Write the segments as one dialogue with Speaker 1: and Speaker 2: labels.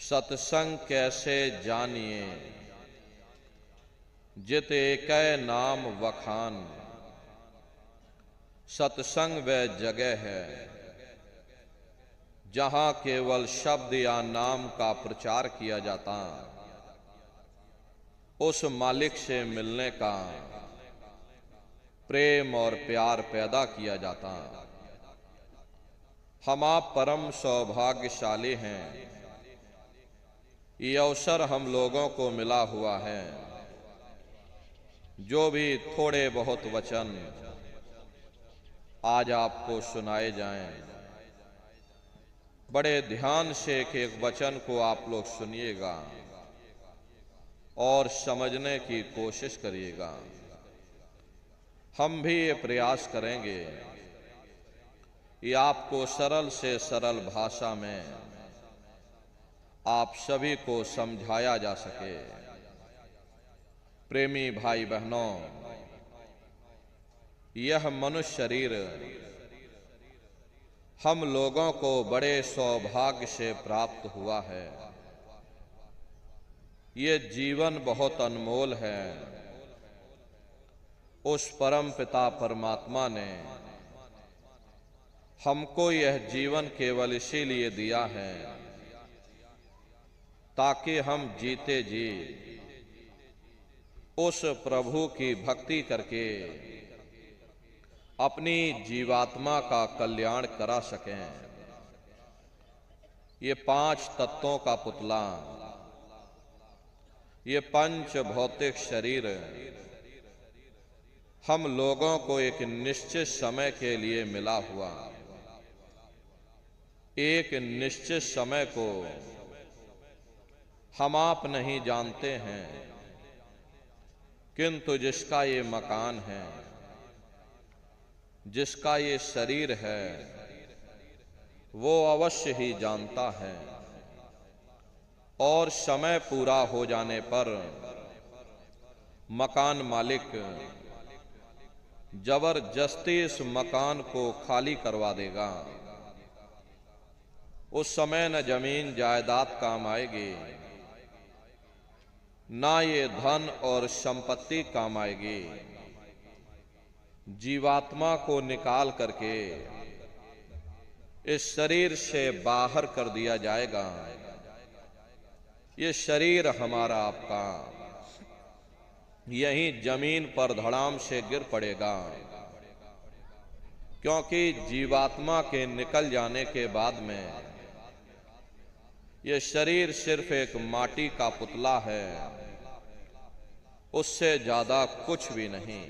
Speaker 1: सत्संग कैसे जानिए, जित एकै नाम वखान। सत्संग वह जगह है जहां केवल शब्द या नाम का प्रचार किया जाता, उस मालिक से मिलने का प्रेम और प्यार पैदा किया जाता। हम आप परम सौभाग्यशाली हैं, ये अवसर हम लोगों को मिला हुआ है। जो भी थोड़े बहुत वचन आज आपको सुनाए जाएं, बड़े ध्यान से एक एक वचन को आप लोग सुनिएगा और समझने की कोशिश करिएगा। हम भी ये प्रयास करेंगे कि आपको सरल से सरल भाषा में आप सभी को समझाया जा सके। प्रेमी भाई बहनों, यह मनुष्य शरीर हम लोगों को बड़े सौभाग्य से प्राप्त हुआ है। ये जीवन बहुत अनमोल है। उस परम पिता परमात्मा ने हमको यह जीवन केवल इसीलिए दिया है ताकि हम जीते जी उस प्रभु की भक्ति करके अपनी जीवात्मा का कल्याण करा सकें। ये 5 तत्वों का पुतला, ये पंच भौतिक शरीर हम लोगों को एक निश्चित समय के लिए मिला हुआ। एक निश्चित समय को हम आप नहीं जानते हैं, किंतु जिसका ये मकान है, जिसका ये शरीर है, वो अवश्य ही जानता है। और समय पूरा हो जाने पर मकान मालिक जबरदस्ती इस मकान को खाली करवा देगा। उस समय न जमीन जायदाद काम आएगी, ना ये धन और संपत्ति काम आएगी। जीवात्मा को निकाल करके इस शरीर से बाहर कर दिया जाएगा। ये शरीर हमारा आपका यहीं जमीन पर धड़ाम से गिर पड़ेगा, क्योंकि जीवात्मा के निकल जाने के बाद में ये शरीर सिर्फ एक माटी का पुतला है, उससे ज्यादा कुछ भी नहीं।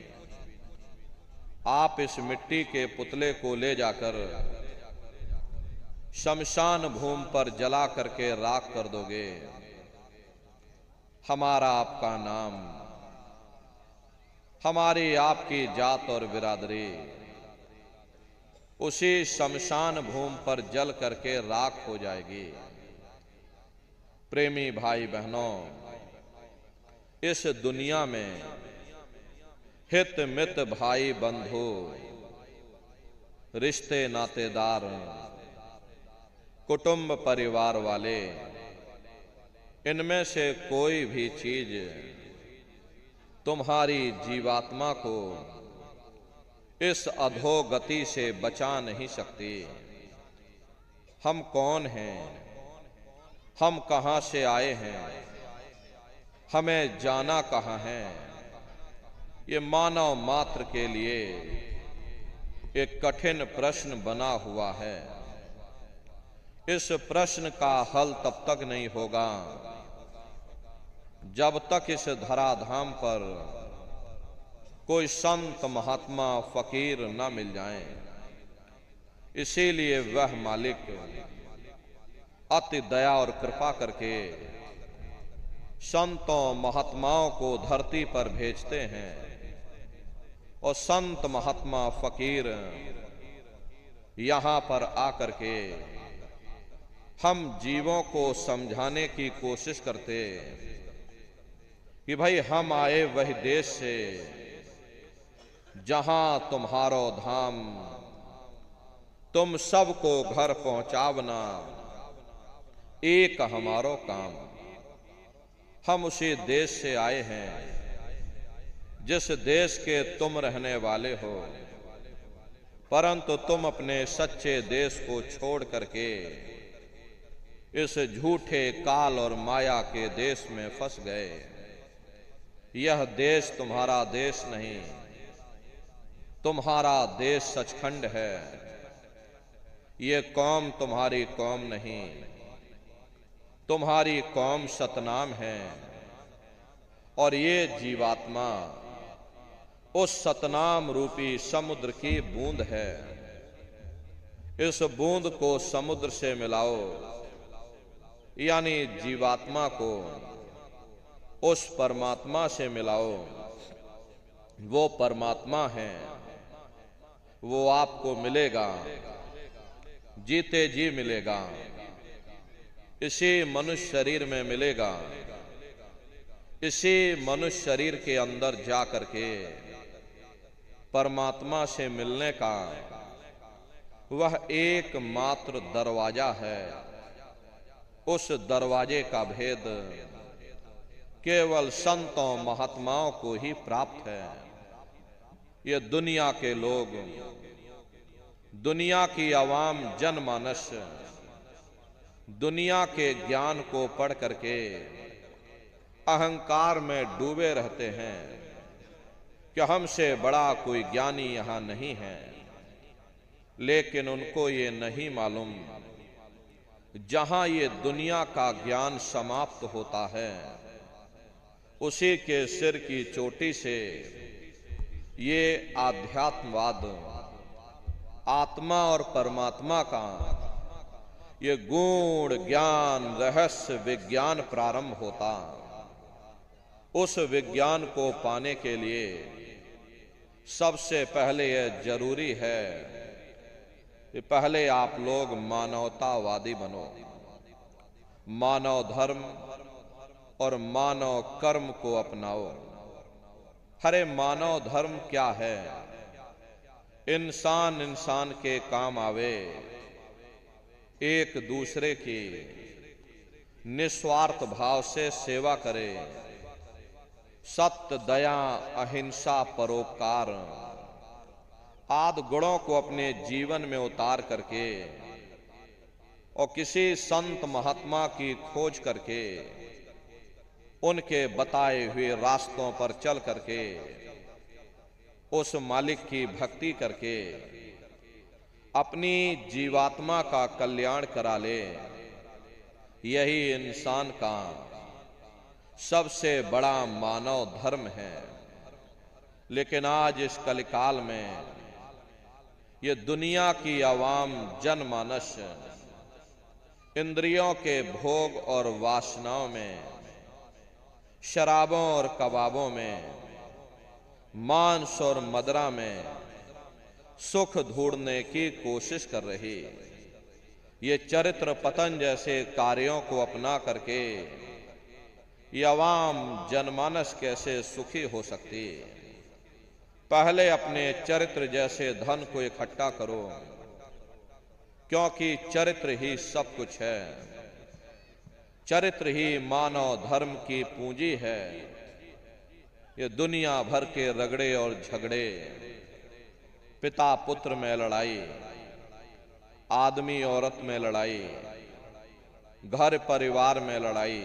Speaker 1: आप इस मिट्टी के पुतले को ले जाकर शमशान भूमि पर जला करके राख कर दोगे। हमारा आपका नाम, हमारी आपकी जात और बिरादरी उसी शमशान भूमि पर जल करके राख हो जाएगी। प्रेमी भाई बहनों, इस दुनिया में हित मित भाई बंधु रिश्ते नातेदार कुटुंब परिवार वाले, इनमें से कोई भी चीज तुम्हारी जीवात्मा को इस अधोगति से बचा नहीं सकती। हम कौन हैं, हम कहां से आए हैं, हमें जाना कहां है, ये मानव मात्र के लिए एक कठिन प्रश्न बना हुआ है। इस प्रश्न का हल तब तक नहीं होगा जब तक इस धराधाम पर कोई संत महात्मा फकीर न मिल जाएं। इसीलिए वह मालिक अति दया और कृपा करके संतों महात्माओं को धरती पर भेजते हैं, और संत महात्मा फकीर यहां पर आकर के हम जीवों को समझाने की कोशिश करते कि भाई हम आए वही देश से जहां तुम्हारो धाम, तुम सबको घर पहुंचावना, एक हमारो काम। हम उसी देश से आए हैं जिस देश के तुम रहने वाले हो, परंतु तुम अपने सच्चे देश को छोड़ करके इस झूठे काल और माया के देश में फंस गए। यह देश तुम्हारा देश नहीं, तुम्हारा देश सचखंड है। ये कौम तुम्हारी कौम नहीं, तुम्हारी कौम सतनाम है। और ये जीवात्मा उस सतनाम रूपी समुद्र की बूंद है। इस बूंद को समुद्र से मिलाओ, यानी जीवात्मा को उस परमात्मा से मिलाओ। वो परमात्मा है, वो आपको मिलेगा, जीते जी मिलेगा, इसी मनुष्य शरीर में मिलेगा। इसी मनुष्य शरीर के अंदर जा करके परमात्मा से मिलने का वह एकमात्र दरवाजा है। उस दरवाजे का भेद केवल संतों महात्माओं को ही प्राप्त है। ये दुनिया के लोग, दुनिया की आवाम जनमानस दुनिया के ज्ञान को पढ़ करके अहंकार में डूबे रहते हैं कि हमसे बड़ा कोई ज्ञानी यहां नहीं है। लेकिन उनको ये नहीं मालूम, जहां ये दुनिया का ज्ञान समाप्त होता है, उसी के सिर की चोटी से ये आध्यात्मवाद, आत्मा और परमात्मा का ये गूढ़ ज्ञान, रहस्य विज्ञान प्रारंभ होता। उस विज्ञान को पाने के लिए सबसे पहले यह जरूरी है कि पहले आप लोग मानवतावादी बनो। मानव धर्म और मानव कर्म को अपनाओ। अरे मानव धर्म क्या है? इंसान इंसान के काम आवे, एक दूसरे की निस्वार्थ भाव से सेवा करे, सत्य, दया, अहिंसा, परोपकार आदि गुणों को अपने जीवन में उतार करके और किसी संत महात्मा की खोज करके उनके बताए हुए रास्तों पर चल करके उस मालिक की भक्ति करके अपनी जीवात्मा का कल्याण करा ले, यही इंसान का सबसे बड़ा मानव धर्म है। लेकिन आज इस कलिकाल में ये दुनिया की आवाम जनमानस इंद्रियों के भोग और वासनाओं में, शराबों और कबाबों में, मांस और मदिरा में सुख ढूंढने की कोशिश कर रही। ये चरित्र पतन जैसे कार्यों को अपना करके ये अवाम जनमानस कैसे सुखी हो सकती? पहले अपने चरित्र जैसे धन को इकट्ठा करो, क्योंकि चरित्र ही सब कुछ है। चरित्र ही मानव धर्म की पूंजी है। ये दुनिया भर के रगड़े और झगड़े, पिता पुत्र में लड़ाई, आदमी औरत में लड़ाई, घर परिवार में लड़ाई,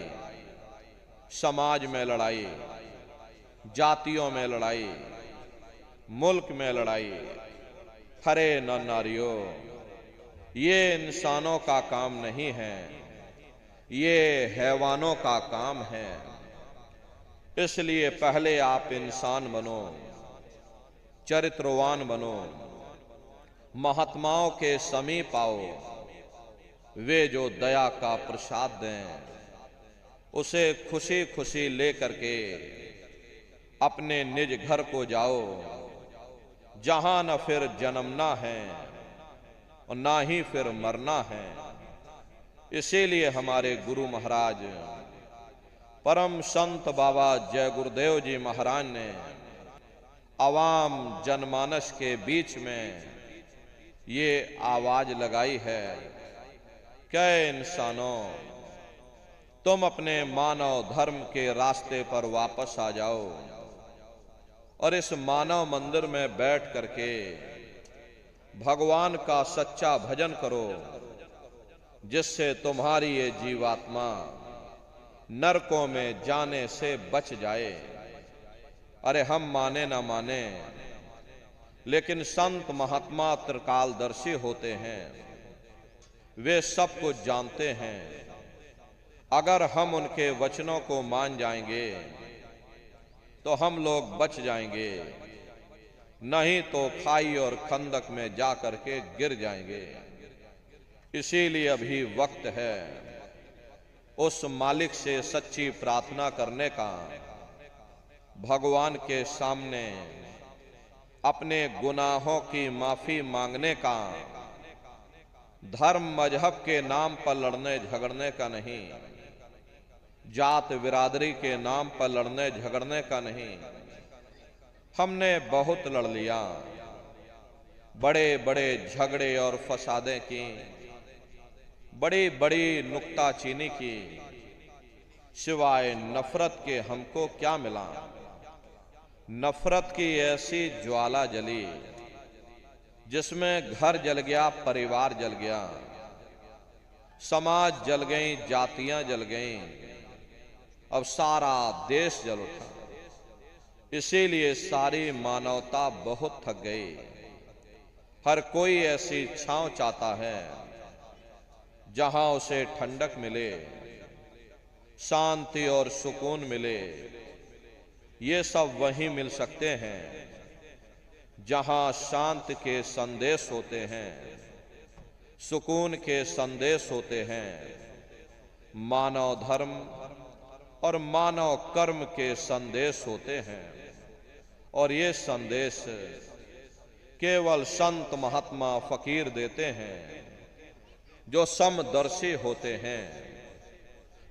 Speaker 1: समाज में लड़ाई, जातियों में लड़ाई, मुल्क में लड़ाई। हरे न नारियों, ये इंसानों का काम नहीं है, ये हैवानों का काम है। इसलिए पहले आप इंसान बनो, चरित्रवान बनो, महात्माओं के समीप आओ। वे जो दया का प्रसाद दें, उसे खुशी खुशी लेकर के अपने निज घर को जाओ, जहां न फिर जन्मना है और ना ही फिर मरना है। इसीलिए हमारे गुरु महाराज परम संत बाबा जय गुरुदेव जी महाराज ने आवाम जनमानस के बीच में ये आवाज लगाई है, क्या इंसानों, तुम अपने मानव धर्म के रास्ते पर वापस आ जाओ और इस मानव मंदिर में बैठ करके भगवान का सच्चा भजन करो, जिससे तुम्हारी ये जीवात्मा नरकों में जाने से बच जाए। अरे हम माने ना माने, लेकिन संत महात्मा त्रिकालदर्शी होते हैं, वे सब कुछ जानते हैं। अगर हम उनके वचनों को मान जाएंगे तो हम लोग बच जाएंगे, नहीं तो खाई और खंदक में जा करके गिर जाएंगे। इसीलिए अभी वक्त है उस मालिक से सच्ची प्रार्थना करने का, भगवान के सामने अपने गुनाहों की माफी मांगने का। धर्म मजहब के नाम पर लड़ने झगड़ने का नहीं, जात बिरादरी के नाम पर लड़ने झगड़ने का नहीं। हमने बहुत लड़ लिया, बड़े बड़े झगड़े और फसादें की, बड़ी बड़ी नुक्ताचीनी की, सिवाय नफरत के हमको क्या मिला। नफरत की ऐसी ज्वाला जली जिसमें घर जल गया, परिवार जल गया, समाज जल गई, जातियां जल गईं, अब सारा देश जल उठा। इसीलिए सारी मानवता बहुत थक गई। हर कोई ऐसी छांव चाहता है जहां उसे ठंडक मिले, शांति और सुकून मिले। ये सब वहीं मिल सकते हैं जहां शांति के संदेश होते हैं, सुकून के संदेश होते हैं, मानव धर्म और मानव कर्म के संदेश होते हैं। और ये संदेश केवल संत महात्मा फकीर देते हैं, जो समदर्शी होते हैं,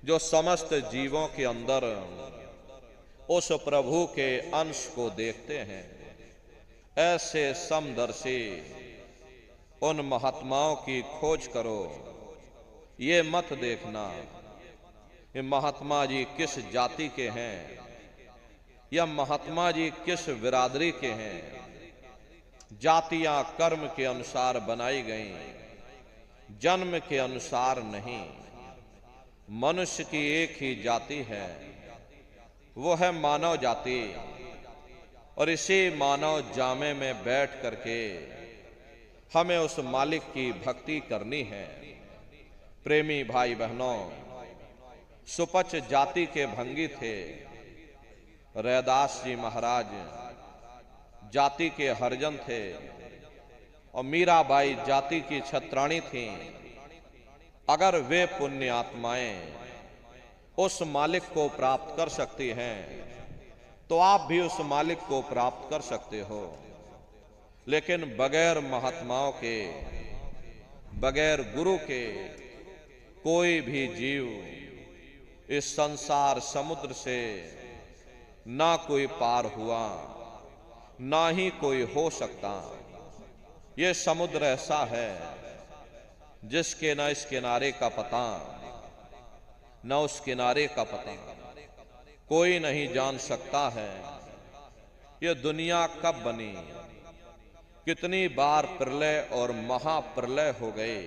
Speaker 1: जो समस्त जीवों के अंदर उस प्रभु के अंश को देखते हैं। ऐसे समदर्शी उन महात्माओं की खोज करो। ये मत देखना ये महात्मा जी किस जाति के हैं या महात्मा जी किस बिरादरी के हैं। जातियां कर्म के अनुसार बनाई गई, जन्म के अनुसार नहीं। मनुष्य की एक ही जाति है, वो है मानव जाति। और इसी मानव जामे में बैठ करके हमें उस मालिक की भक्ति करनी है। प्रेमी भाई बहनों, सुपच जाति के भंगी थे। रैदास जी महाराज जाति के हरिजन थे और मीराबाई जाति की छत्राणी थीं। अगर वे पुण्य आत्माएं उस मालिक को प्राप्त कर सकती हैं तो आप भी उस मालिक को प्राप्त कर सकते हो। लेकिन बगैर महात्माओं के, बगैर गुरु के कोई भी जीव इस संसार समुद्र से ना कोई पार हुआ, ना ही कोई हो सकता। ये समुद्र ऐसा है जिसके न इस किनारे का पता, न उस किनारे का पता, कोई नहीं जान सकता है। ये दुनिया कब बनी, कितनी बार प्रलय और महाप्रलय हो गए,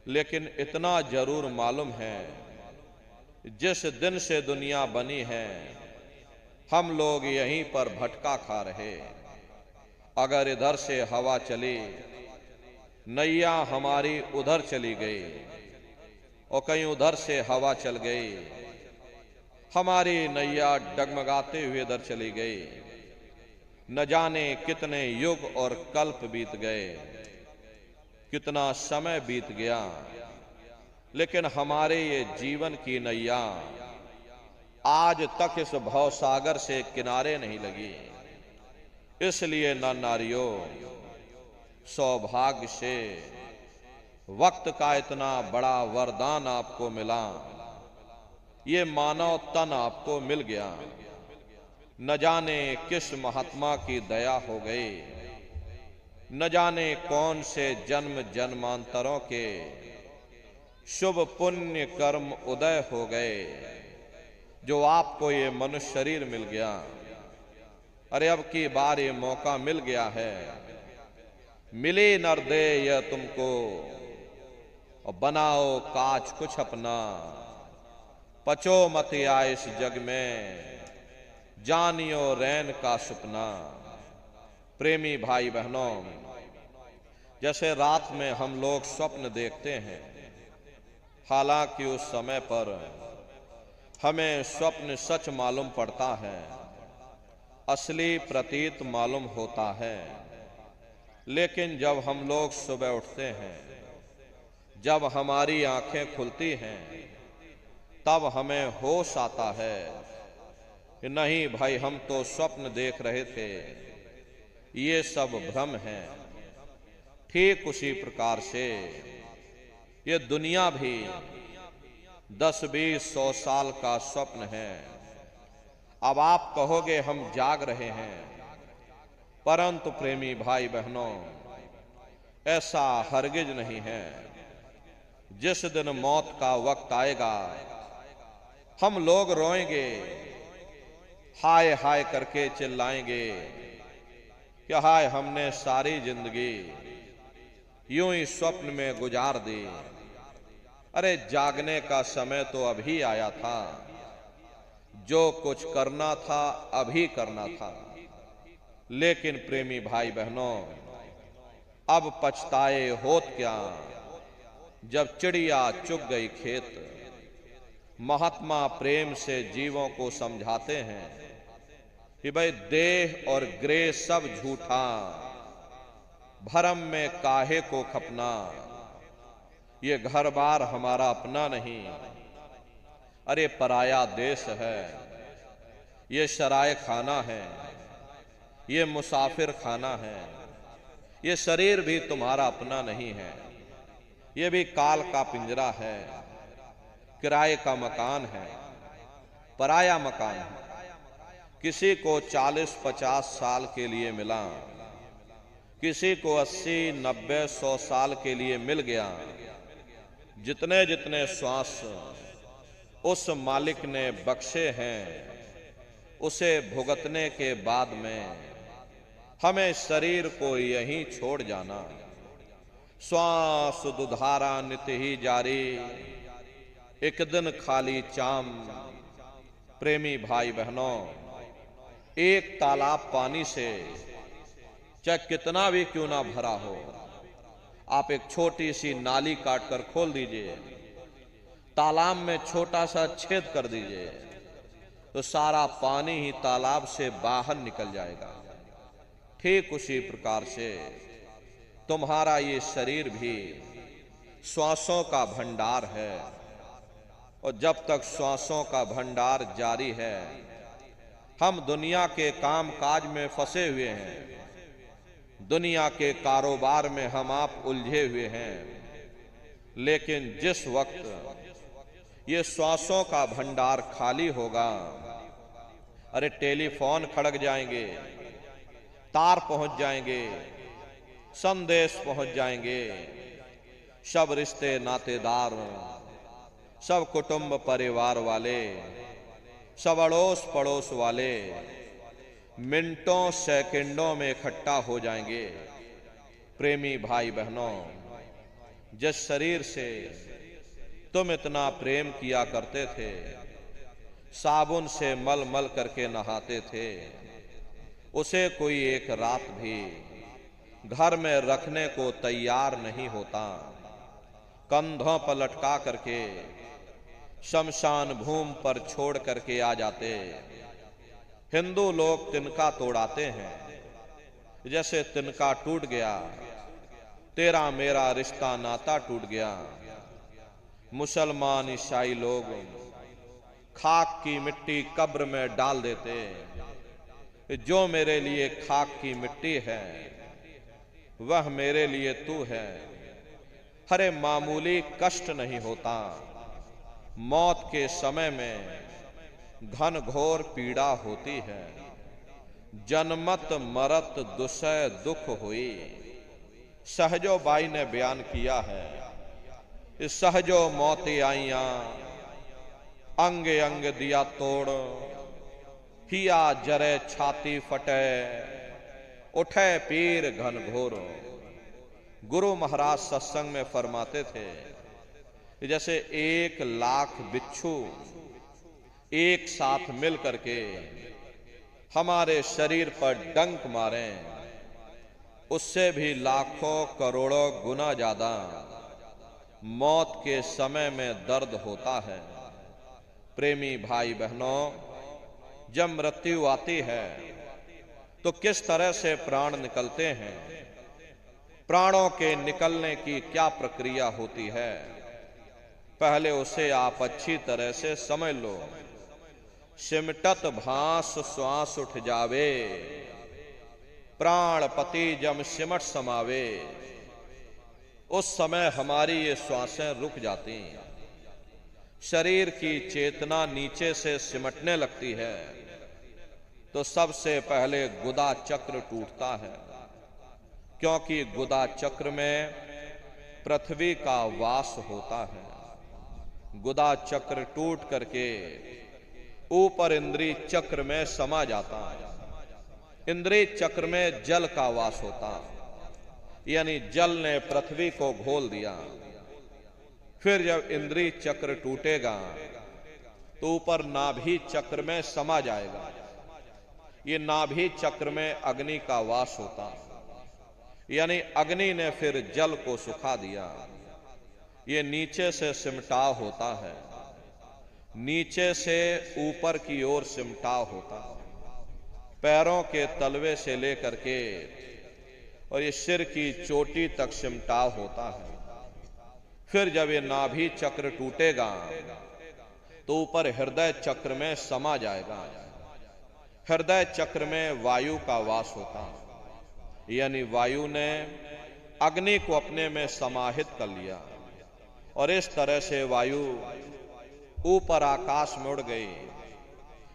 Speaker 1: लेकिन इतना जरूर मालूम है, जिस दिन से दुनिया बनी है हम लोग यहीं पर भटका खा रहे। अगर इधर से हवा चली, नैया हमारी उधर चली गई और कहीं उधर से हवा चल गई, हमारी नैया डगमगाते हुए इधर चली गई। न जाने कितने युग और कल्प बीत गए, कितना समय बीत गया, लेकिन हमारे ये जीवन की नैया आज तक इस भवसागर से किनारे नहीं लगी। इसलिए न नारियों, सौभाग्य से वक्त का इतना बड़ा वरदान आपको मिला। ये मानव तन आपको मिल गया। न जाने किस महात्मा की दया हो गई, न जाने कौन से जन्म जन्मांतरों के शुभ पुण्य कर्म उदय हो गए, जो आपको ये मनुष्य शरीर मिल गया। अरे अब की बार ये मौका मिल गया है, मिली नरदे यह तुमको, और बनाओ काज कुछ अपना। पचो मत या इस जग में, जानियो रैन का सपना। प्रेमी भाई बहनों, जैसे रात में हम लोग स्वप्न देखते हैं, हालांकि उस समय पर हमें स्वप्न सच मालूम पड़ता है, असली प्रतीत मालूम होता है। लेकिन जब हम लोग सुबह उठते हैं, जब हमारी आंखें खुलती हैं, तब हमें होश आता है कि नहीं भाई, हम तो स्वप्न देख रहे थे, ये सब भ्रम है। ठीक उसी प्रकार से ये दुनिया भी 10-20-100 साल का स्वप्न है। अब आप कहोगे हम जाग रहे हैं, परंतु प्रेमी भाई बहनों, ऐसा हरगिज नहीं है। जिस दिन मौत का वक्त आएगा, हम लोग रोएंगे, हाय हाय करके चिल्लाएंगे कि हाय, हमने सारी जिंदगी यूं ही स्वप्न में गुजार दी। अरे जागने का समय तो अभी आया था, जो कुछ करना था अभी करना था। लेकिन प्रेमी भाई बहनों, अब पछताए होत क्या, जब चिड़िया चुग गई खेत। महात्मा प्रेम से जीवों को समझाते हैं कि भाई देह और ग्रह सब झूठा, भरम में काहे को खपना। ये घर बार हमारा अपना नहीं, अरे पराया देश है। ये शराय खाना है, ये मुसाफिर खाना है। ये शरीर भी तुम्हारा अपना नहीं है, ये भी काल का पिंजरा है, किराए का मकान है, पराया मकान है। किसी को 40-50 साल के लिए मिला, किसी को 80-90-100 साल के लिए मिल गया। जितने जितने श्वास उस मालिक ने बख्शे हैं, उसे भुगतने के बाद में हमें शरीर को यहीं छोड़ जाना। श्वास दुधारा नित ही जारी, एक दिन खाली चाम। प्रेमी भाई बहनों, एक तालाब पानी से चाहे कितना भी क्यों ना भरा हो, आप एक छोटी सी नाली काट कर खोल दीजिए, तालाब में छोटा सा छेद कर दीजिए, तो सारा पानी ही तालाब से बाहर निकल जाएगा। ठीक उसी प्रकार से तुम्हारा ये शरीर भी श्वासों का भंडार है, और जब तक श्वासों का भंडार जारी है, हम दुनिया के काम काज में फंसे हुए हैं, दुनिया के कारोबार में हम आप उलझे हुए हैं। लेकिन जिस वक्त ये श्वासों का भंडार खाली होगा, अरे टेलीफोन खड़क जाएंगे, तार पहुंच जाएंगे, संदेश पहुंच जाएंगे, सब रिश्ते नातेदार, सब कुटुंब परिवार वाले, सब अड़ोस पड़ोस वाले मिनटों सेकंडों में इकट्ठा हो जाएंगे। प्रेमी भाई बहनों, जिस शरीर से तुम इतना प्रेम किया करते थे, साबुन से मल मल करके नहाते थे, उसे कोई एक रात भी घर में रखने को तैयार नहीं होता। कंधों पर लटका करके शमशान भूमि पर छोड़ करके आ जाते। हिंदू लोग तिनका तोड़ाते हैं, जैसे तिनका टूट गया, तेरा मेरा रिश्ता नाता टूट गया। मुसलमान ईसाई लोग खाक की मिट्टी कब्र में डाल देते, जो मेरे लिए खाक की मिट्टी है वह मेरे लिए तू है। हरे मामूली कष्ट नहीं होता, मौत के समय में घन घोर पीड़ा होती है। जन्मत मरत दुसह दुख हुई, सहजो बाई ने बयान किया है। इस सहजो मौती आईया, अंगे अंग दिया तोड़, हिया जरे छाती फटे, उठे पीर घन घोर। गुरु महाराज सत्संग में फरमाते थे कि जैसे 1,00,000 बिच्छू एक साथ मिल करके हमारे शरीर पर डंक मारें, उससे भी लाखों करोड़ों गुना ज्यादा मौत के समय में दर्द होता है। प्रेमी भाई बहनों, जब मृत्यु आती है तो किस तरह से प्राण निकलते हैं, प्राणों के निकलने की क्या प्रक्रिया होती है, पहले उसे आप अच्छी तरह से समझ लो। सिमटत भास श्वास उठ जावे, प्राणपति जम सिमट समावे। उस समय हमारी ये श्वासें रुक जाती हैं, शरीर की चेतना नीचे से सिमटने लगती है, तो सबसे पहले गुदा चक्र टूटता है, क्योंकि गुदा चक्र में पृथ्वी का वास होता है। गुदा चक्र टूट करके ऊपर इंद्रिय चक्र में समा जाता है। इंद्रिय चक्र में जल का वास होता, यानी जल ने पृथ्वी को घोल दिया। फिर जब इंद्रिय चक्र टूटेगा तो ऊपर नाभि चक्र में समा जाएगा। ये नाभि चक्र में अग्नि का वास होता, यानी अग्नि ने फिर जल को सुखा दिया। ये नीचे से सिमटाव होता है, नीचे से ऊपर की ओर सिमटाव होता, पैरों के तलवे से लेकर के और ये सिर की चोटी तक सिमटाव होता है। फिर जब ये नाभि चक्र टूटेगा तो ऊपर हृदय चक्र में समा जाएगा। हृदय चक्र में वायु का वास होता, यानी वायु ने अग्नि को अपने में समाहित कर लिया और इस तरह से वायु ऊपर आकाश में उड़ गई।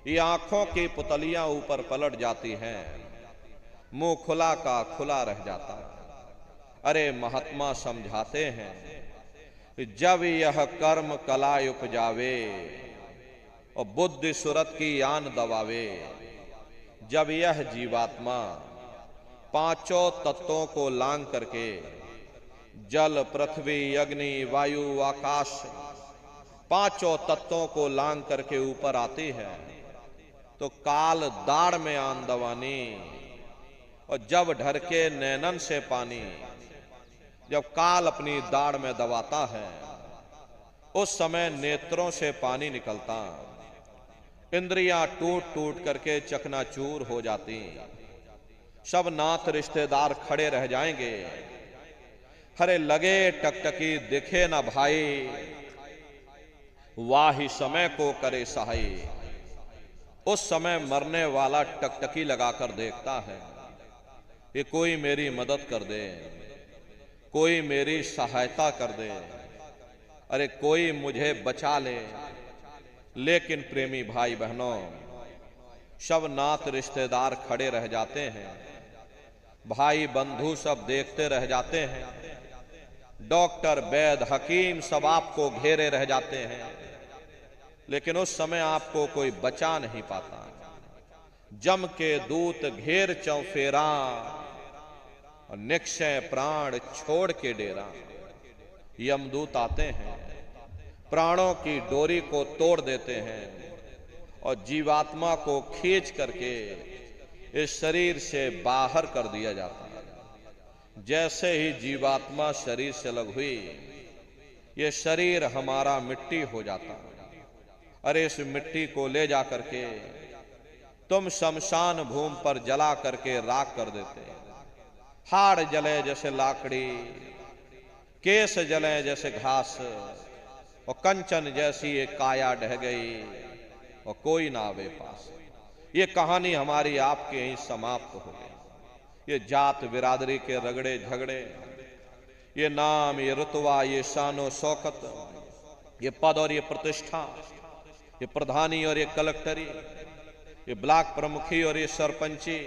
Speaker 1: ये आंखों की पुतलियां ऊपर पलट जाती हैं, मुंह खुला का खुला रह जाता है। अरे महात्मा समझाते हैं, जब यह कर्म कला उपजावे और बुद्धि सुरत की यान दबावे, जब यह जीवात्मा पांचों तत्वों को लांग करके जल, पृथ्वी, अग्नि, वायु, आकाश, पांचों तत्वों को लांग करके ऊपर आती है, तो काल दाढ़ में आन दवानी और जब ढरके नैनन से पानी, जब काल अपनी दाढ़ में दबाता है उस समय नेत्रों से पानी निकलता, इंद्रियां टूट टूट करके चकनाचूर हो जाती, सब नाथ रिश्तेदार खड़े रह जाएंगे। हरे लगे टकटकी दिखे ना भाई, वाही समय को करे सहाय। उस समय मरने वाला टकटकी लगाकर देखता है कि कोई मेरी मदद कर दे, कोई मेरी सहायता कर दे, अरे कोई मुझे बचा ले। लेकिन प्रेमी भाई बहनों, सब नात रिश्तेदार खड़े रह जाते हैं, भाई बंधु सब देखते रह जाते हैं, डॉक्टर, वैद्य, हकीम सब आपको घेरे रह जाते हैं, लेकिन उस समय आपको कोई बचा नहीं पाता। जम के दूत घेर चौफेरा और निक्षय प्राण छोड़ के डेरा। यमदूत आते हैं, प्राणों की डोरी को तोड़ देते हैं और जीवात्मा को खींच करके इस शरीर से बाहर कर दिया जाता है। जैसे ही जीवात्मा शरीर से अलग हुई, ये शरीर हमारा मिट्टी हो जाता है। अरे इस मिट्टी को ले जा करके तुम शमशान भूमि पर जला करके राख कर देते। हाड़ जले जैसे लाकड़ी, केस जले जैसे घास, और कंचन जैसी एक काया ढह गई और कोई ना आवे पास। ये कहानी हमारी आपके यहीं समाप्त हो गई। ये जात बिरादरी के रगड़े झगड़े, ये नाम, ये रुतबा, ये शानो शौकत, ये पद और ये प्रतिष्ठा, ये प्रधानी और ये कलेक्टरी, ये ब्लॉक प्रमुखी और ये सरपंची,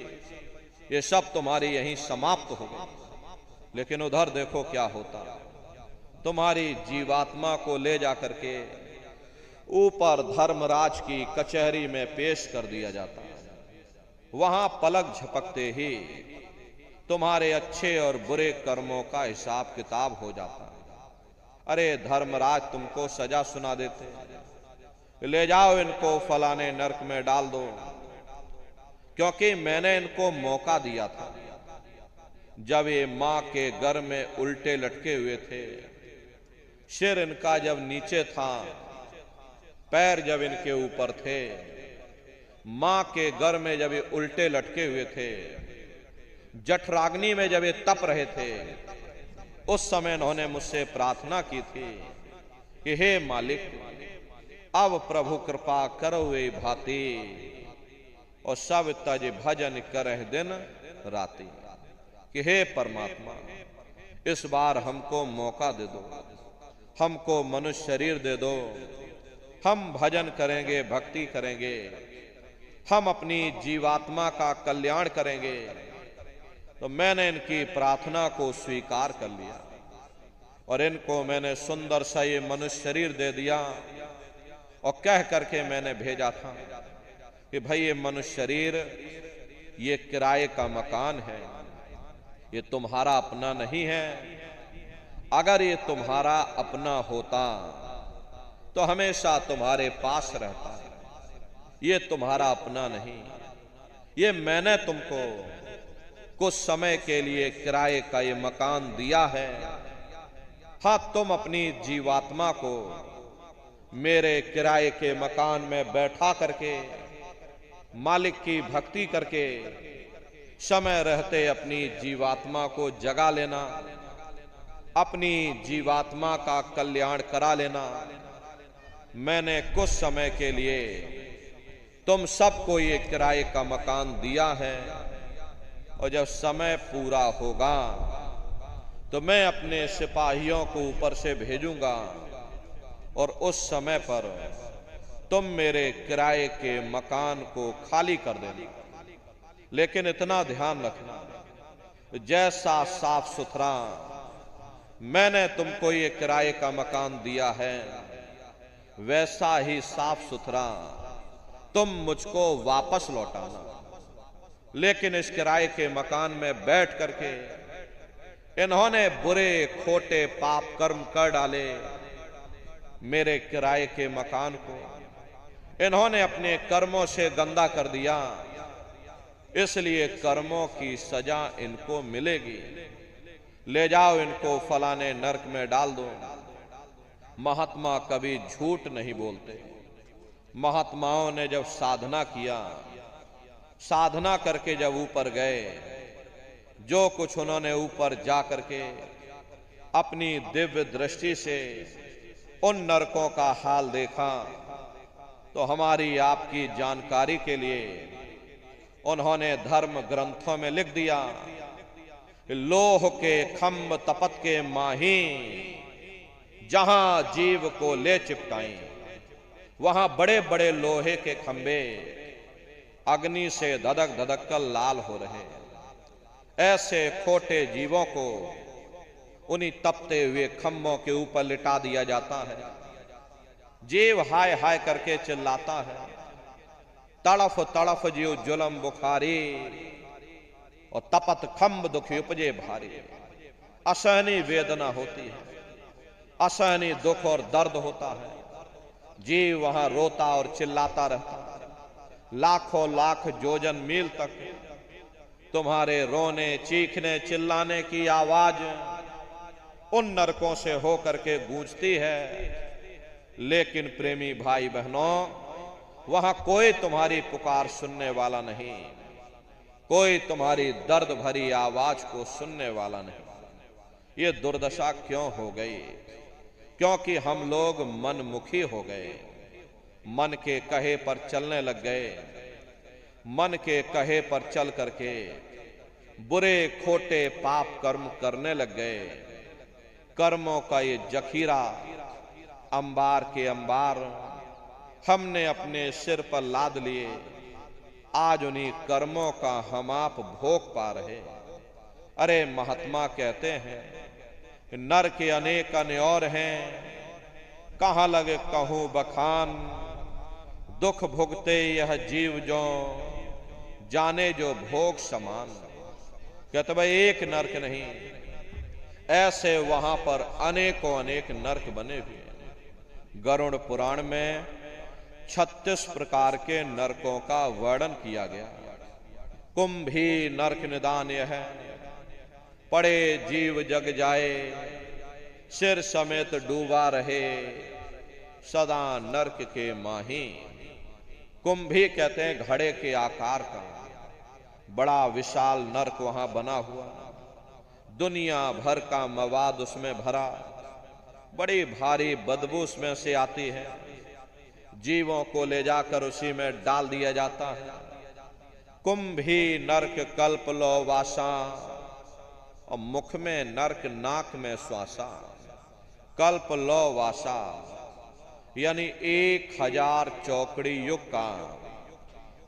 Speaker 1: ये सब तुम्हारी यहीं समाप्त हो गई। लेकिन उधर देखो क्या होता, तुम्हारी जीवात्मा को ले जा करके ऊपर धर्मराज की कचहरी में पेश कर दिया जाता है। वहां पलक झपकते ही तुम्हारे अच्छे और बुरे कर्मों का हिसाब किताब हो जाता है। अरे धर्मराज तुमको सजा सुना देते, ले जाओ इनको फलाने नरक में डाल दो, क्योंकि मैंने इनको मौका दिया था। जब ये मां के घर में उल्टे लटके हुए थे, सिर इनका जब नीचे था, पैर जब इनके ऊपर थे, मां के घर में जब ये उल्टे लटके हुए थे, जठराग्नि में जब ये तप रहे थे, उस समय इन्होंने मुझसे प्रार्थना की थी कि हे मालिक, अब प्रभु कृपा करो वे भांति, और सब तज भजन करह दिन राति। कि हे परमात्मा, इस बार हमको मौका दे दो, हमको मनुष्य शरीर दे दो, हम भजन करेंगे, भक्ति करेंगे, हम अपनी जीवात्मा का कल्याण करेंगे। तो मैंने इनकी प्रार्थना को स्वीकार कर लिया और इनको मैंने सुंदर सा ये मनुष्य शरीर दे दिया और कह करके मैंने भेजा था कि भाई ये मनुष्य शरीर ये किराए का मकान है, ये तुम्हारा अपना नहीं है। अगर ये तुम्हारा अपना होता तो हमेशा तुम्हारे पास रहता, ये तुम्हारा अपना नहीं। ये मैंने तुमको कुछ समय के लिए किराए का ये मकान दिया है। हाँ, तुम अपनी जीवात्मा को मेरे किराए के मकान में बैठा करके, मालिक की भक्ति करके, समय रहते अपनी जीवात्मा को जगा लेना, अपनी जीवात्मा का कल्याण करा लेना। मैंने कुछ समय के लिए तुम सबको ये किराए का मकान दिया है, और जब समय पूरा होगा तो मैं अपने सिपाहियों को ऊपर से भेजूंगा और उस समय पर तुम मेरे किराए के मकान को खाली कर देना। लेकिन इतना ध्यान रखना, जैसा साफ सुथरा मैंने तुमको ये किराए का मकान दिया है, वैसा ही साफ सुथरा तुम मुझको वापस लौटाना। लेकिन इस किराए के मकान में बैठ करके इन्होंने बुरे खोटे पाप कर्म कर डाले। मेरे किराए के मकान को इन्होंने अपने कर्मों से गंदा कर दिया, इसलिए कर्मों की सजा इनको मिलेगी। ले जाओ इनको फलाने नरक में डाल दो। महात्मा कभी झूठ नहीं बोलते। महात्माओं ने जब साधना किया, साधना करके जब ऊपर गए, जो कुछ उन्होंने ऊपर जा करके अपनी दिव्य दृष्टि से उन नरकों का हाल देखा, तो हमारी आपकी जानकारी के लिए उन्होंने धर्म ग्रंथों में लिख दिया, लोह के खंभ तपत के माही, जहां जीव को ले चिपटाएं, वहां बड़े बड़े लोहे के खंभे अग्नि से धधक धधक कर लाल हो रहे। ऐसे खोटे जीवों को उन्हीं तपते हुए खंभों के ऊपर लिटा दिया जाता है। जीव हाय हाय करके चिल्लाता है, तड़फ तड़फ जीव जुलम बुखारी, और तपत खंभ दुखी उपजे भारी। असहनीय वेदना होती है, असहनीय दुख और दर्द होता है। जीव वहां रोता और चिल्लाता रहता है। लाखों लाख जोजन मील तक तुम्हारे रोने, चीखने, चिल्लाने की आवाज उन नरकों से होकर के गूंजती है। लेकिन प्रेमी भाई बहनों, वहां कोई तुम्हारी पुकार सुनने वाला नहीं, कोई तुम्हारी दर्द भरी आवाज को सुनने वाला नहीं। ये दुर्दशा क्यों हो गई? क्योंकि हम लोग मनमुखी हो गए, मन के कहे पर चलने लग गए। मन के कहे पर चल करके बुरे खोटे पाप कर्म करने लग गए। कर्मों का ये जखीरा अंबार के अंबार हमने अपने सिर पर लाद लिए। आज उन्हीं कर्मों का हम आप भोग पा रहे। अरे महात्मा कहते हैं, नर के अनेक अन्य और हैं, कहाँ लगे कहूं बखान। दुख भुगते यह जीव जो, जाने जो भोग समान। कहते भाई एक नरक नहीं, ऐसे वहां पर अनेकों अनेक नरक बने हुए हैं। गरुड़ पुराण में 36 प्रकार के नरकों का वर्णन किया गया। कुंभी नरक निदान यह है, पड़े जीव जग जाए, सिर समेत डूबा रहे, सदा नरक के माही। कुंभी कहते हैं घड़े के आकार का बड़ा विशाल नरक वहां बना हुआ, दुनिया भर का मवाद उसमें भरा, बड़ी भारी बदबू उसमें से आती है, जीवों को ले जाकर उसी में डाल दिया जाता है। कुंभी नरक कल्प लो वासा, और मुख में नरक नाक में श्वासा। कल्प लो वासा यानी 1000 चौकड़ी युग का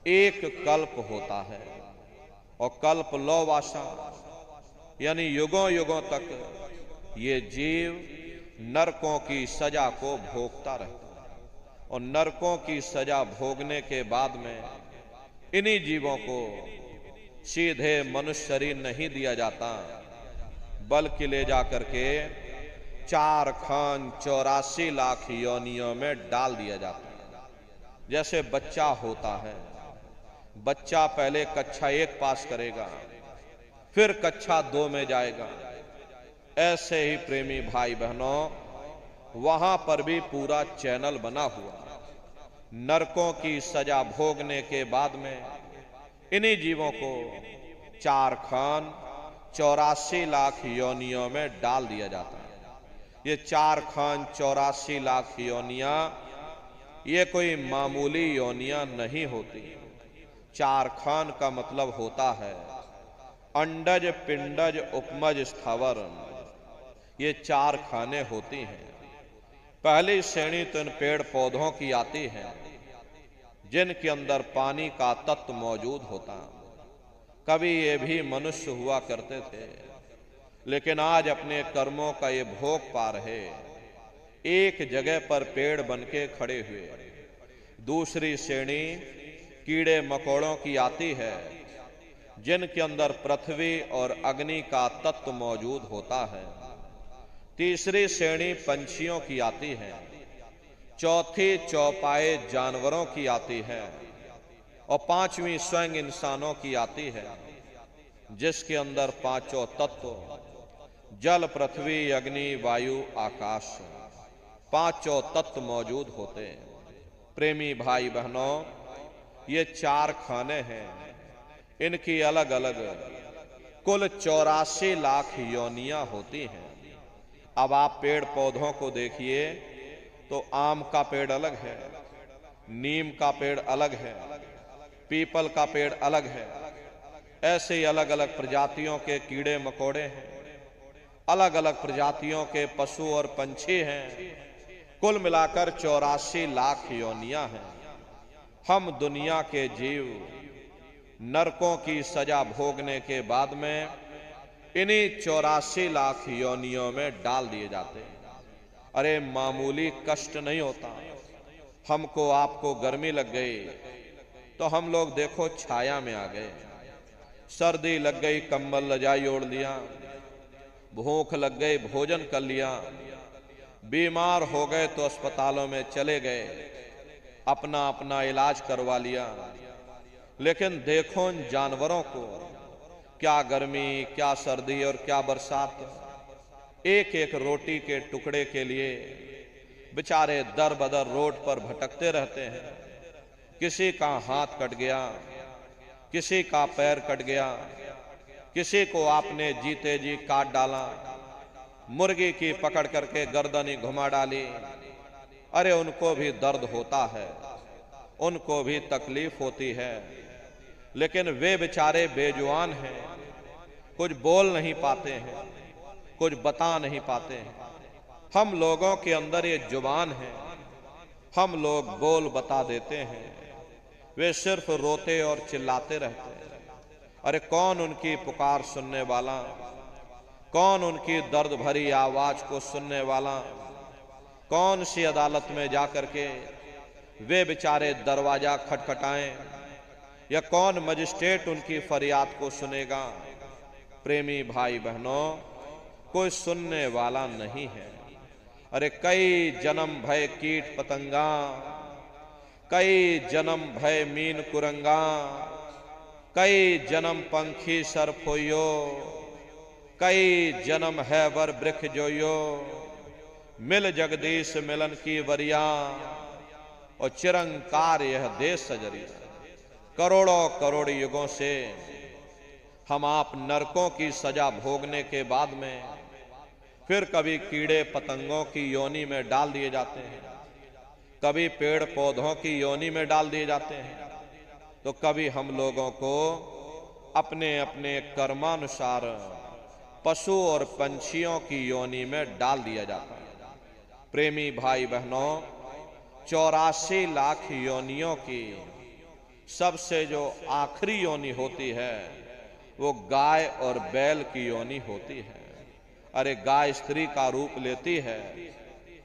Speaker 1: एक कल्प होता है, और कल्प लो वासा यानी युगों युगों तक ये जीव नरकों की सजा को भोगता रहता है। और नरकों की सजा भोगने के बाद में इन्हीं जीवों को सीधे मनुष्य शरीर नहीं दिया जाता, बल्कि ले जाकर के 4 खान 84 लाख योनियों में डाल दिया जाता है। जैसे बच्चा होता है, बच्चा पहले कक्षा 1 पास करेगा, फिर कक्षा 2 में जाएगा। ऐसे ही प्रेमी भाई बहनों वहां पर भी पूरा चैनल बना हुआ। नरकों की सजा भोगने के बाद में इन्हीं जीवों को 4 खान 84 लाख योनियों में डाल दिया जाता है। ये 4 खान 84 लाख योनियां ये कोई मामूली योनियां नहीं होती। 4 खान का मतलब होता है अंडज पिंडज उपमज स्थावर, ये 4 खाने होती हैं। पहली श्रेणी तो इन पेड़ पौधों की आती है जिनके अंदर पानी का तत्व मौजूद होता। कभी ये भी मनुष्य हुआ करते थे, लेकिन आज अपने कर्मों का ये भोग पा रहे, एक जगह पर पेड़ बनके खड़े हुए। दूसरी श्रेणी कीड़े मकोड़ों की आती है जिनके अंदर पृथ्वी और अग्नि का तत्व मौजूद होता है। तीसरी श्रेणी पंछियों की आती है। चौथी चौपाए जानवरों की आती है, और 5वीं स्वयं इंसानों की आती है, जिसके अंदर 5 तत्व जल पृथ्वी अग्नि वायु आकाश 5 तत्व मौजूद होते हैं। प्रेमी भाई बहनों ये 4 खाने हैं, इनकी अलग अलग कुल 84 लाख योनियां होती हैं। अब आप पेड़ पौधों को देखिए तो आम का पेड़ अलग है, नीम का पेड़ अलग है, पीपल का पेड़ अलग है। ऐसे ही अलग अलग प्रजातियों के कीड़े मकोड़े हैं, अलग अलग प्रजातियों के पशु और पंछी हैं। कुल मिलाकर 84 लाख योनियां हैं। हम दुनिया के जीव नरकों की सजा भोगने के बाद में इन्हीं 84 लाख योनियों में डाल दिए जाते हैं। अरे मामूली कष्ट नहीं होता। हमको आपको गर्मी लग गई तो हम लोग देखो छाया में आ गए, सर्दी लग गई कंबल रजाई ओढ़ लिया, भूख लग गई भोजन कर लिया, बीमार हो गए तो अस्पतालों में चले गए, अपना अपना इलाज करवा लिया। लेकिन देखो इन जानवरों को, क्या गर्मी क्या सर्दी और क्या बरसात, एक एक रोटी के टुकड़े के लिए बेचारे दर बदर रोड पर भटकते रहते हैं। किसी का हाथ कट गया, किसी का पैर कट गया, किसी को आपने जीते जी काट डाला, मुर्गी की पकड़ करके गर्दनी घुमा डाली। अरे उनको भी दर्द होता है, उनको भी तकलीफ होती है, लेकिन वे बेचारे बेजुबान हैं, कुछ बोल नहीं पाते हैं, कुछ बता नहीं पाते हैं। हम लोगों के अंदर ये जुबान है, हम लोग बोल बता देते हैं, वे सिर्फ रोते और चिल्लाते रहते हैं। अरे कौन उनकी पुकार सुनने वाला, कौन उनकी दर्द भरी आवाज को सुनने वाला, कौन सी अदालत में जाकर के वे बेचारे दरवाजा खटखटाएं, या कौन मजिस्ट्रेट उनकी फरियाद को सुनेगा। प्रेमी भाई बहनों, कोई सुनने वाला नहीं है। अरे कई जन्म भय कीट पतंगा, कई जन्म भय मीन कुरंगा, कई जन्म पंखी सरफोयो, कई जन्म है वर वृक्ष जोयो, मिल जगदीश मिलन की वरिया, और चिरंकार यह देश सजरिया। करोड़ों करोड़ युगों से हम आप नरकों की सजा भोगने के बाद में फिर कभी कीड़े पतंगों की योनि में डाल दिए जाते हैं, कभी पेड़ पौधों की योनि में डाल दिए जाते हैं, तो कभी हम लोगों को अपने अपने कर्मानुसार पशु और पंछियों की योनि में डाल दिया जाता है। प्रेमी भाई बहनों, 84 लाख योनियों की सबसे जो आखिरी योनि होती है वो गाय और बैल की योनि होती है। अरे गाय स्त्री का रूप लेती है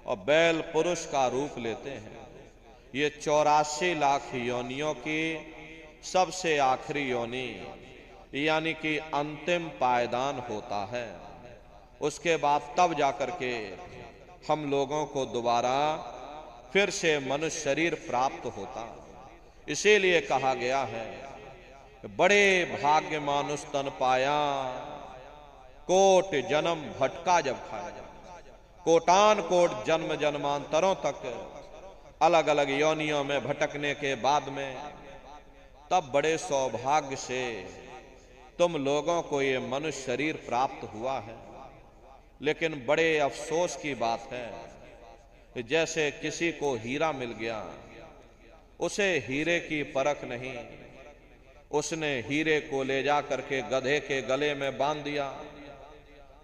Speaker 1: और बैल पुरुष का रूप लेते हैं। ये 84 लाख योनियों की सबसे आखिरी योनि यानी कि अंतिम पायदान होता है। उसके बाद तब जाकर के हम लोगों को दोबारा फिर से मनुष्य शरीर प्राप्त होता। इसीलिए कहा गया है, बड़े भाग्य मानुष तन पाया, कोट जन्म भटका जब खाया। कोटान कोट जन्म जन्मांतरों तक अलग अलग योनियों में भटकने के बाद में तब बड़े सौभाग्य से तुम लोगों को ये मनुष्य शरीर प्राप्त हुआ है। लेकिन बड़े अफसोस की बात है कि जैसे किसी को हीरा मिल गया, उसे हीरे की परख नहीं, उसने हीरे को ले जा करके गधे के गले में बांध दिया।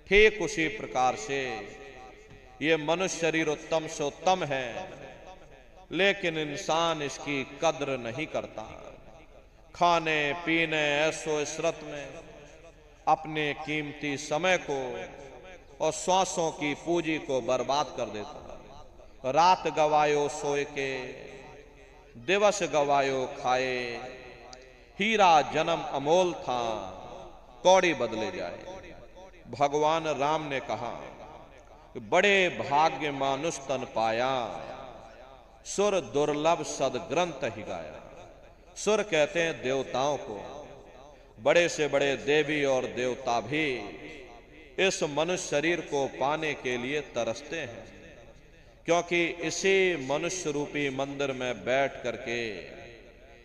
Speaker 1: ठीक उसी प्रकार से ये मनुष्य शरीर उत्तम से उत्तम है, लेकिन इंसान इसकी कद्र नहीं करता। खाने पीने ऐशो इशरत में अपने कीमती समय को और श्वासों की पूंजी को बर्बाद कर देता। रात गवायो सोए के, दिवस गवायो खाए, हीरा जन्म अमोल था, कौड़ी बदले जाए। भगवान राम ने कहा, बड़े भाग्य मानुष तन पाया, सुर दुर्लभ सदग्रंथ ही गाया। सुर कहते हैं देवताओं को। बड़े से बड़े देवी और देवता भी इस मनुष्य शरीर को पाने के लिए तरसते हैं, क्योंकि इसी मनुष्य रूपी मंदिर में बैठ करके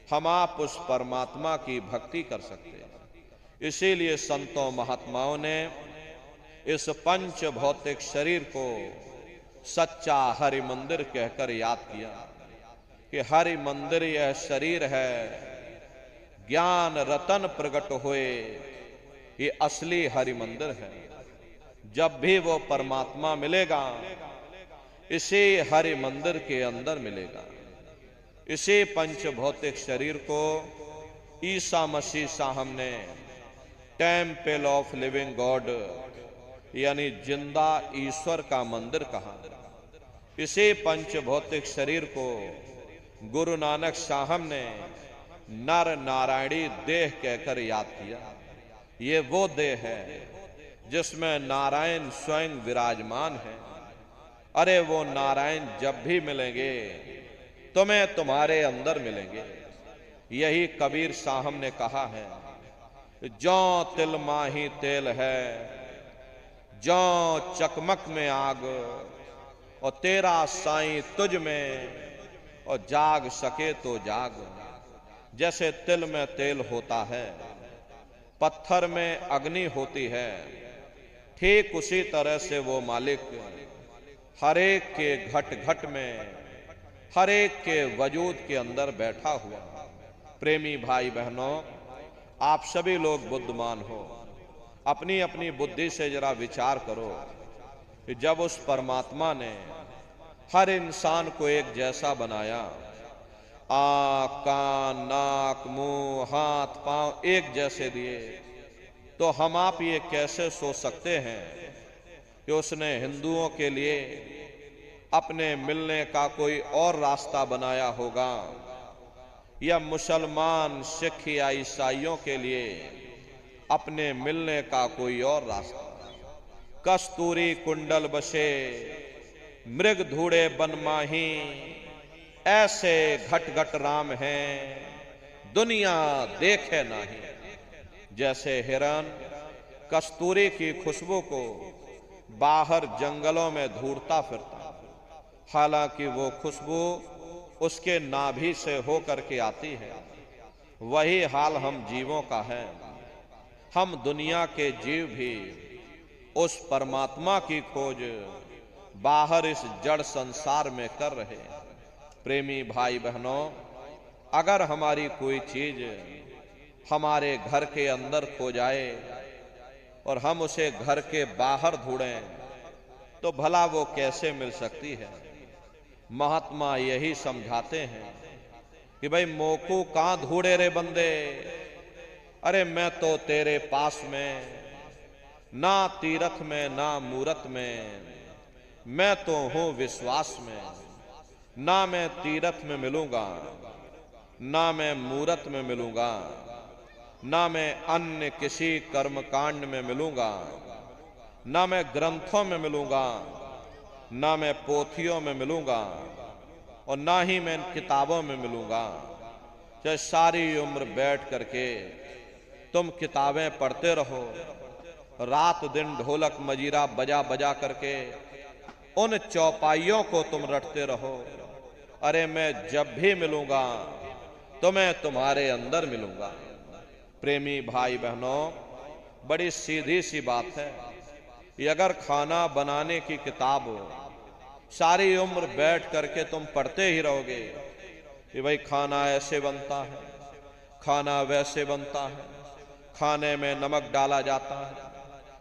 Speaker 1: हम आप उस परमात्मा की भक्ति कर सकते हैं। इसीलिए संतों महात्माओं ने इस पंच भौतिक शरीर को सच्चा हरि मंदिर कहकर याद किया कि हरि मंदिर यह शरीर है, ज्ञान रतन प्रकट हुए, ये असली हरि मंदिर है। जब भी वो परमात्मा मिलेगा, इसी हरि मंदिर के अंदर मिलेगा। इसी पंच भौतिक शरीर को ईसा मसीह साहब ने टेम्पल ऑफ लिविंग गॉड यानी जिंदा ईश्वर का मंदिर कहा। इसी पंच भौतिक शरीर को गुरु नानक साहब ने नर नारायणी देह कहकर याद किया। ये वो देह है जिसमें नारायण स्वयं विराजमान है। अरे वो नारायण जब भी मिलेंगे तुम्हें तुम्हारे अंदर मिलेंगे। यही कबीर साहब ने कहा है, जौ तिल माही तेल है, जौ चकमक में आग, और तेरा साईं तुझ में, और जाग सके तो जाग। जैसे तिल में तेल होता है, पत्थर में अग्नि होती है, ठीक उसी तरह से वो मालिक हरेक के घट घट में, हरेक के वजूद के अंदर बैठा हुआ। प्रेमी भाई बहनों, आप सभी लोग बुद्धिमान हो, अपनी अपनी बुद्धि से जरा विचार करो कि जब उस परमात्मा ने हर इंसान को एक जैसा बनाया, आँख कान नाक मुंह हाथ पांव एक जैसे दिए, तो हम आप ये कैसे सोच सकते हैं कि उसने हिंदुओं के लिए अपने मिलने का कोई और रास्ता बनाया होगा, या मुसलमान, सिख या ईसाइयों के लिए अपने मिलने का कोई और रास्ता। कस्तूरी कुंडल बसे मृग धूड़े बन माही, ऐसे घट घट राम हैं दुनिया देखे नहीं। जैसे हिरन कस्तूरी की खुशबू को बाहर जंगलों में ढूंढता फिरता, हालांकि वो खुशबू उसके नाभि से होकर के आती है, वही हाल हम जीवों का है। हम दुनिया के जीव भी उस परमात्मा की खोज बाहर इस जड़ संसार में कर रहे हैं। प्रेमी भाई बहनों, अगर हमारी कोई चीज हमारे घर के अंदर खो जाए और हम उसे घर के बाहर ढूंढें तो भला वो कैसे मिल सकती है। महात्मा यही समझाते हैं कि भाई मोकू कहां ढूंढे रे बंदे, अरे मैं तो तेरे पास में, ना तीरथ में ना मूरत में, मैं तो हूं विश्वास में। ना मैं तीरथ में मिलूंगा, ना मैं मूरत में मिलूंगा, ना मैं अन्य किसी कर्मकांड में मिलूंगा, ना मैं ग्रंथों में मिलूंगा, ना मैं पोथियों में मिलूंगा, और ना ही मैं किताबों में मिलूंगा। चाहे सारी उम्र बैठ करके तुम किताबें पढ़ते रहो, रात दिन ढोलक मजीरा बजा बजा करके उन चौपाइयों को तुम रटते रहो, अरे मैं जब भी मिलूंगा तो मैं तुम्हारे अंदर मिलूंगा। प्रेमी भाई बहनों, बड़ी सीधी सी बात है कि अगर खाना बनाने की किताब सारी उम्र बैठ करके तुम पढ़ते ही रहोगे कि भाई खाना ऐसे बनता है, खाना वैसे बनता है, खाने में नमक डाला जाता है,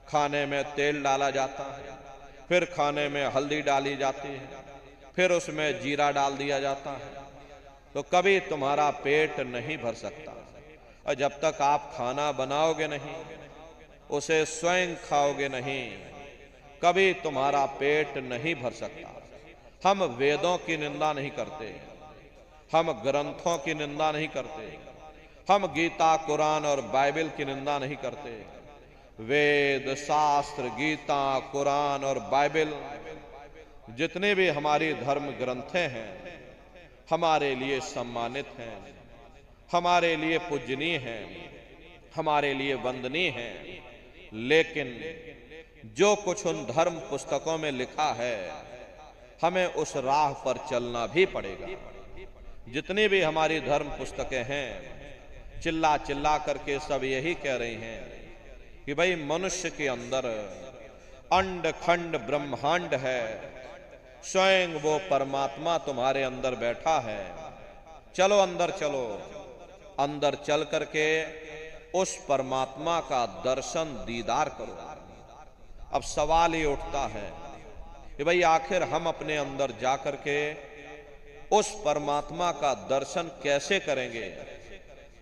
Speaker 1: खाने में तेल डाला जाता है, फिर खाने में हल्दी डाली जाती है, फिर उसमें जीरा डाल दिया जाता है, तो कभी तुम्हारा पेट नहीं भर सकता। और जब तक आप खाना बनाओगे नहीं, उसे स्वयं खाओगे नहीं, कभी तुम्हारा पेट नहीं भर सकता। हम वेदों की निंदा नहीं करते, हम ग्रंथों की निंदा नहीं करते, हम गीता, कुरान और बाइबल की निंदा नहीं करते। वेद, शास्त्र, गीता, कुरान और बाइबल जितने भी हमारी धर्म ग्रंथें हैं हमारे लिए सम्मानित हैं, हमारे लिए पूजनीय हैं, हमारे लिए वंदनीय हैं। लेकिन जो कुछ उन धर्म पुस्तकों में लिखा है हमें उस राह पर चलना भी पड़ेगा। जितनी भी हमारी धर्म पुस्तकें हैं चिल्ला चिल्ला करके सब यही कह रही हैं कि भाई मनुष्य के अंदर अंड खंड ब्रह्मांड है, स्वयं वो परमात्मा तुम्हारे अंदर बैठा है, चलो अंदर चलो, अंदर चल करके उस परमात्मा का दर्शन दीदार करो। अब सवाल ये उठता है कि भाई आखिर हम अपने अंदर जा करके उस परमात्मा का दर्शन कैसे करेंगे।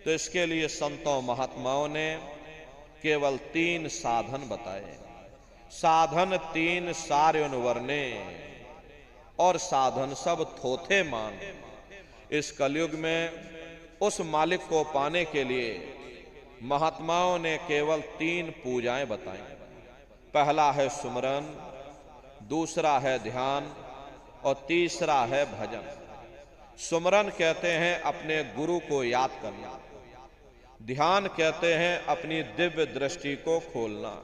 Speaker 1: तो इसके लिए संतों महात्माओं ने केवल 3 साधन बताए। साधन 3 सार्युन वर्णे, और साधन सब थोथे मान। इस कलयुग में उस मालिक को पाने के लिए महात्माओं ने केवल 3 पूजाएं बताई। पहला है सुमरन, दूसरा है ध्यान, और तीसरा है भजन। सुमरन कहते हैं अपने गुरु को याद करना, ध्यान कहते हैं अपनी दिव्य दृष्टि को खोलना,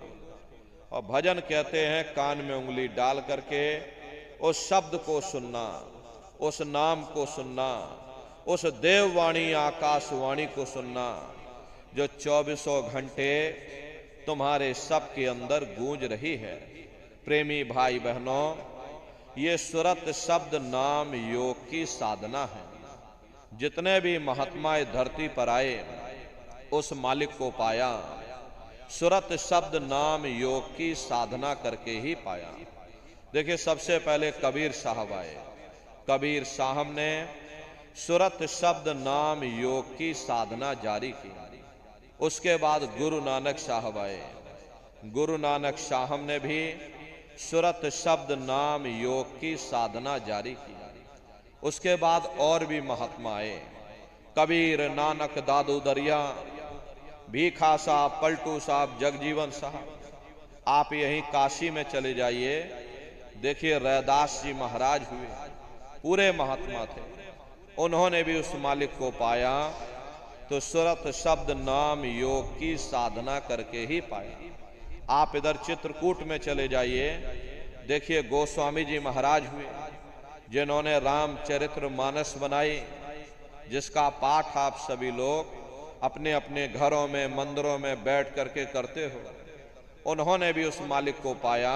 Speaker 1: और भजन कहते हैं कान में उंगली डाल करके उस शब्द को सुनना, उस नाम को सुनना, उस देववाणी आकाशवाणी को सुनना जो 24 घंटे तुम्हारे सबके अंदर गूंज रही है। प्रेमी भाई बहनों, ये सुरत शब्द नाम योग की साधना है। जितने भी महात्मा धरती पर आए उस मालिक को पाया, सुरत शब्द नाम योग की साधना करके ही पाया। देखिए, सबसे पहले कबीर साहब आए। कबीर साहब ने सुरत शब्द नाम योग की साधना जारी की। उसके बाद गुरु नानक साहब आए। गुरु नानक साहब ने भी सुरत शब्द नाम योग की साधना जारी की। उसके बाद और भी महात्मा आए, कबीर, नानक, दादू दरिया, भीखा साहब, पलटू साहब, जगजीवन साहब। आप यहीं काशी में चले जाइए, देखिए रैदास जी महाराज हुए, पूरे महात्मा थे। उन्होंने भी उस मालिक को पाया तो सुरत शब्द नाम योग की साधना करके ही पाया। आप इधर चित्रकूट में चले जाइए, देखिए गोस्वामी जी महाराज हुए, जिन्होंने रामचरित्र मानस बनाई, जिसका पाठ आप सभी लोग अपने अपने घरों में, मंदिरों में बैठ करके करते हो। उन्होंने भी उस मालिक को पाया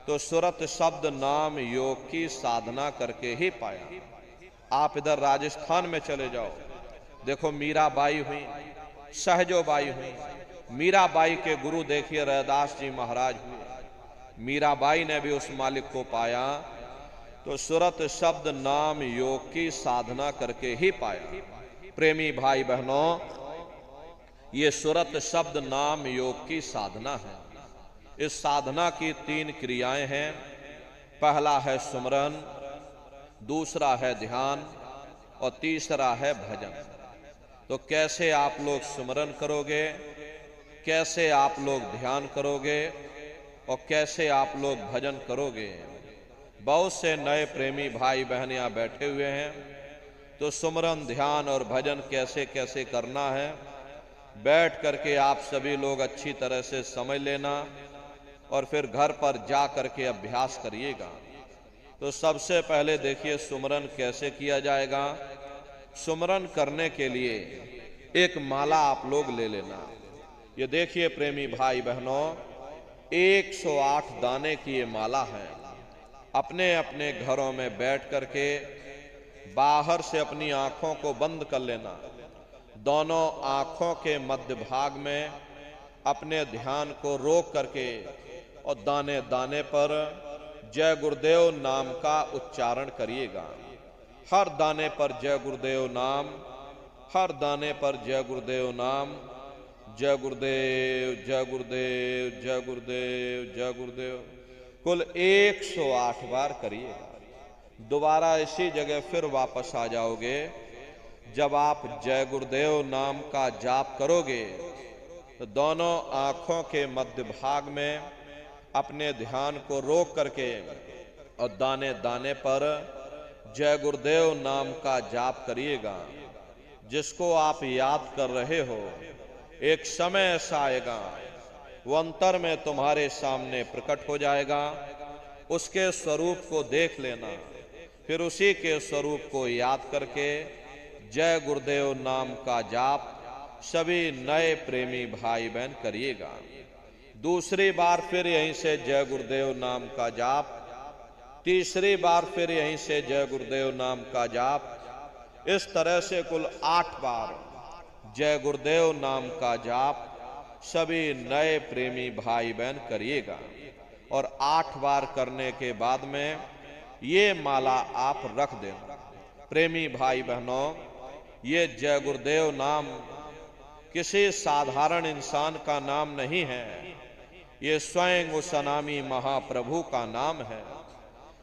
Speaker 1: तो सुरत शब्द नाम योग की साधना करके ही पाया। आप इधर राजस्थान में चले जाओ, देखो मीराबाई हुई, सहजोबाई हुई। मीराबाई के गुरु देखिए रैदास जी महाराज हुए। मीराबाई ने भी उस मालिक को पाया तो सुरत शब्द नाम योग की साधना करके ही पाया। प्रेमी भाई बहनों, ये सुरत शब्द नाम योग की साधना है। इस साधना की 3 क्रियाएं हैं। पहला है सुमरन, दूसरा है ध्यान और तीसरा है भजन। तो कैसे आप लोग सुमरन करोगे, कैसे आप लोग ध्यान करोगे और कैसे आप लोग भजन करोगे? बहुत से नए प्रेमी भाई बहन यहाँ बैठे हुए हैं, तो सुमरन, ध्यान और भजन कैसे कैसे करना है, बैठ करके आप सभी लोग अच्छी तरह से समझ लेना और फिर घर पर जा करके अभ्यास करिएगा। तो सबसे पहले देखिए सुमरन कैसे किया जाएगा। सुमरन करने के लिए एक माला आप लोग ले लेना। ये देखिए प्रेमी भाई बहनों, 108 दाने की ये माला है। अपने अपने घरों में बैठ करके बाहर से अपनी आंखों को बंद कर लेना। दोनों आंखों के मध्य भाग में अपने ध्यान को रोक करके और दाने दाने पर जय गुरुदेव नाम का उच्चारण करिएगा। हर दाने पर जय गुरुदेव नाम, हर दाने पर जय गुरुदेव नाम, जय गुरुदेव, जय गुरुदेव, जय गुरुदेव, जय गुरुदेव, कुल 108 बार करिएगा। दोबारा इसी जगह फिर वापस आ जाओगे। जब आप जय गुरुदेव नाम का जाप करोगे तो दोनों आंखों के मध्य भाग में अपने ध्यान को रोक करके और दाने दाने पर जय गुरुदेव नाम का जाप करिएगा। जिसको आप याद कर रहे हो, एक समय ऐसा आएगा वो अंतर में तुम्हारे सामने प्रकट हो जाएगा। उसके स्वरूप को देख लेना, फिर उसी के स्वरूप को याद करके जय गुरुदेव नाम का जाप सभी नए प्रेमी भाई बहन करिएगा। दूसरी बार फिर यहीं से जय गुरुदेव नाम का जाप, तीसरी बार फिर यहीं से जय गुरुदेव नाम का जाप। इस तरह से कुल 8 बार जय गुरुदेव नाम का जाप सभी नए प्रेमी भाई बहन करिएगा। और 8 बार करने के बाद में ये माला आप रख देना। प्रेमी भाई बहनों, ये जय गुरुदेव नाम किसी साधारण इंसान का नाम नहीं है, ये स्वयं उस अनामी महाप्रभु का नाम है।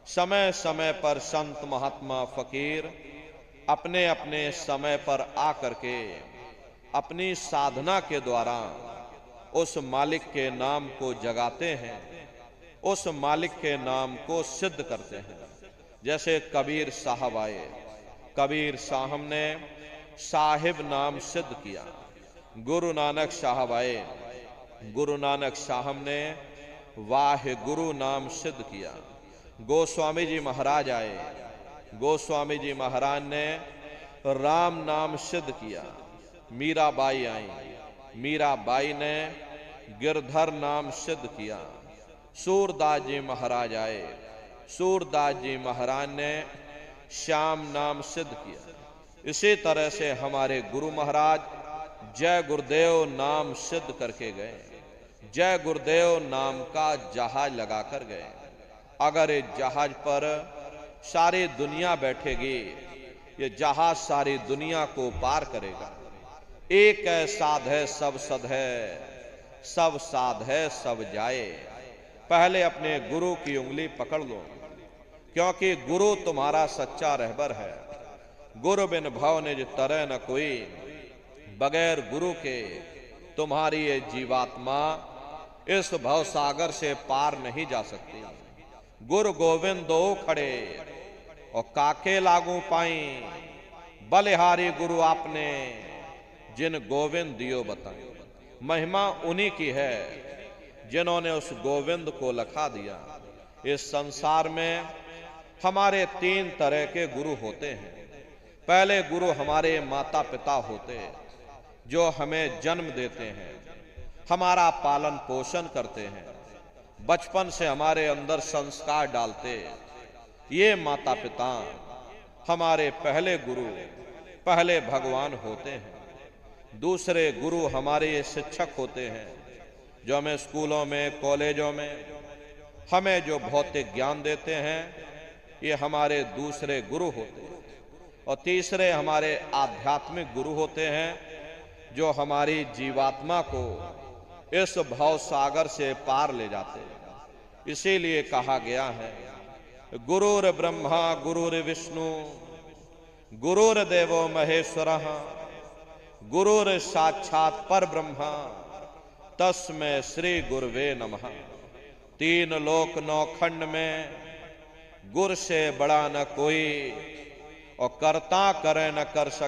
Speaker 1: समय समय पर संत, महात्मा, फकीर अपने अपने समय पर आकर के अपनी साधना के द्वारा उस मालिक के नाम को जगाते हैं, उस मालिक के नाम को सिद्ध करते हैं। जैसे कबीर साहब आए, कबीर साहब ने साहिब नाम सिद्ध किया। गुरु नानक साहब आए, गुरु नानक साहब ने वाहे गुरु नाम सिद्ध किया। गोस्वामी जी महाराज आए, गोस्वामी जी महाराज ने राम नाम सिद्ध किया। मीराबाई आई, मीराबाई ने गिरधर नाम सिद्ध किया। सूरदास जी महाराज आए, सूरदास जी महाराज ने श्याम नाम सिद्ध किया। इसी तरह से हमारे गुरु महाराज जय गुरुदेव नाम सिद्ध करके गए। जय गुरुदेव नाम का जहाज लगाकर गए। अगर इस जहाज पर सारी दुनिया बैठेगी, ये जहाज सारी दुनिया को पार करेगा। एक है साध है सब सद है, सब साध है सब जाए। पहले अपने गुरु की उंगली पकड़ लो, क्योंकि गुरु तुम्हारा सच्चा रहबर है। गुरु बिन भव निज तरह न कोई, बगैर गुरु के तुम्हारी ये जीवात्मा इस भव सागर से पार नहीं जा सकती। गुरु गोविंद दो खड़े और काके लागू पाई, बलिहारी गुरु आपने जिन गोविंद दियो बताए। महिमा उन्हीं की है जिन्होंने उस गोविंद को लखा दिया। इस संसार में हमारे तीन तरह के गुरु होते हैं। पहले गुरु हमारे माता पिता होते, जो हमें जन्म देते हैं, हमारा पालन पोषण करते हैं, बचपन से हमारे अंदर संस्कार डालते। ये माता पिता हमारे पहले गुरु, पहले भगवान होते हैं। दूसरे गुरु हमारे ये शिक्षक होते हैं, जो हमें स्कूलों में कॉलेजों में हमें जो भौतिक ज्ञान देते हैं, ये हमारे दूसरे गुरु होते हैं। और तीसरे हमारे आध्यात्मिक गुरु होते हैं, जो हमारी जीवात्मा को इस भव सागर से पार ले जाते हैं। इसीलिए कहा गया है, गुरुर ब्रह्मा गुरुर विष्णु गुरुर देवो महेश्वरः गुरुर साक्षात पर ब्रह्मा तस्मै श्री गुरुवे नमः। तीन लोक नौ खंड में गुर से बड़ा न कोई, और करता करे न कर सके।